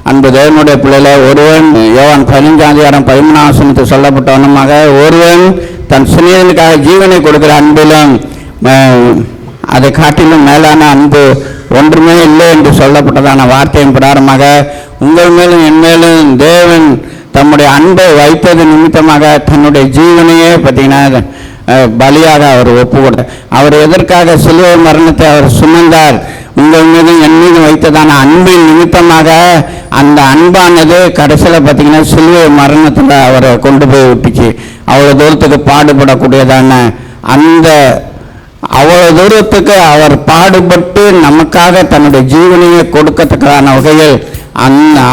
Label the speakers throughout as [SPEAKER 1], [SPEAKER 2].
[SPEAKER 1] அன்பு தேவனுடைய பிள்ளைகளை, ஒருவன் யோவான் 15:13 சொல்லப்பட்ட வண்ணமாக, ஒருவன் தன் சிநேகிதனுக்காக ஜீவனை கொடுக்கிற அன்பிலும் அதை காட்டிலும் மேலான அன்பு ஒன்றுமே இல்லை என்று சொல்லப்பட்டதான வார்த்தையின் பிரகாரமாக உங்கள் மேலும் என் மேலும் தேவன் தம்முடைய அன்பை வைத்தது நிமித்தமாக தன்னுடைய ஜீவனையே பார்த்தீங்கன்னா பலியாக அவர் ஒப்பு கொடுத்தார். அவர் எதற்காக சிலுவை மரணத்தை அவர் சுமந்தார்? உங்கள் மீதும் என் மீதும் வைத்ததான அன்பின் நிமித்தமாக அந்த அன்பானது கடைசியில் பார்த்தீங்கன்னா சிலுவை மரணத்தில் அவரை கொண்டு போய் விட்டுச்சு. அவ்வளோ தூரத்துக்கு பாடுபடக்கூடியதான அந்த அவ்வளோ தூரத்துக்கு அவர் பாடுபட்டு நமக்காக தன்னுடைய ஜீவனையை கொடுக்கத்தக்கதான வகையில்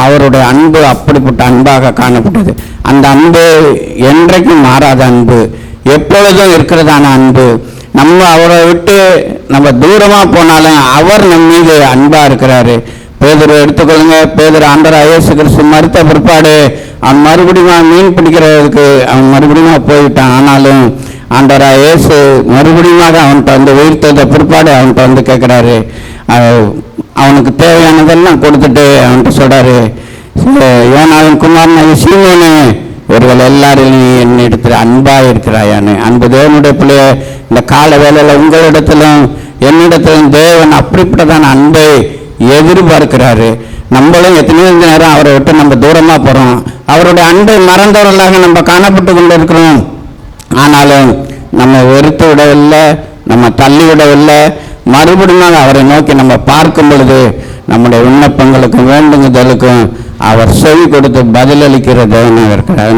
[SPEAKER 1] அவருடைய அன்பு அப்படிப்பட்ட அன்பாக காணப்பட்டது. அந்த அன்பு என்றைக்கும் மாறாத அன்பு, எப்பொழுதும் இருக்கிறதான அன்பு. நம்ம அவரை விட்டு நம்ம தூரமாக போனாலும் அவர் நம் மீது அன்பாக இருக்கிறாரு. பேதுரு எடுத்துக்கொள்ளுங்க. பேதுரு ஆண்டவராகிய இயேசு கிறிஸ்து மரித்த பிற்பாடு அவன் மறுபடியும் மீன் பிடிக்கிறதுக்கு அவன் மறுபடியும் போய்விட்டான். ஆனாலும் ஆண்டவராகிய இயேசு மறுபடியும் அவன்கிட்ட வந்து உயிர்த்தெழுந்த பிற்பாடு அவன்கிட்ட வந்து கேட்குறாரு. அவனுக்கு தேவையானதெல்லாம் கொடுத்துட்டு அவன்கிட்ட சொல்கிறாரு, யோனாவின் குமாரனாகிய சீமோனே, இவர்கள் எல்லாரும் நீ என்னிடத்தில் அன்பாக இருக்கிறாயான்னு. அன்பு தேவனுடைய பிள்ளைய, இந்த கால வேளையில் உங்களிடத்திலும் என்னிடத்திலும் தேவன் அப்படிப்பட்டதான அன்பை எதிர்பார்க்கிறாரு. நம்மளும் எத்தனையோ நேரம் அவரை விட்டு நம்ம தூரமாக போகிறோம். அவருடைய அன்பை மறந்தவர்களாக நம்ம காணப்பட்டு கொண்டு இருக்கிறோம். ஆனாலும் நம்ம வெறுத்து விடவில்லை, நம்ம தள்ளி விடவில்லை. மறுபடியும் அவரை நோக்கி நம்ம பார்க்கும் பொழுது நம்முடைய விண்ணப்பங்களுக்கும் வேண்டுதலுக்கும் அவர் செவி கொடுத்து பதிலளிக்கிற தேவனாக இருக்கிறார்.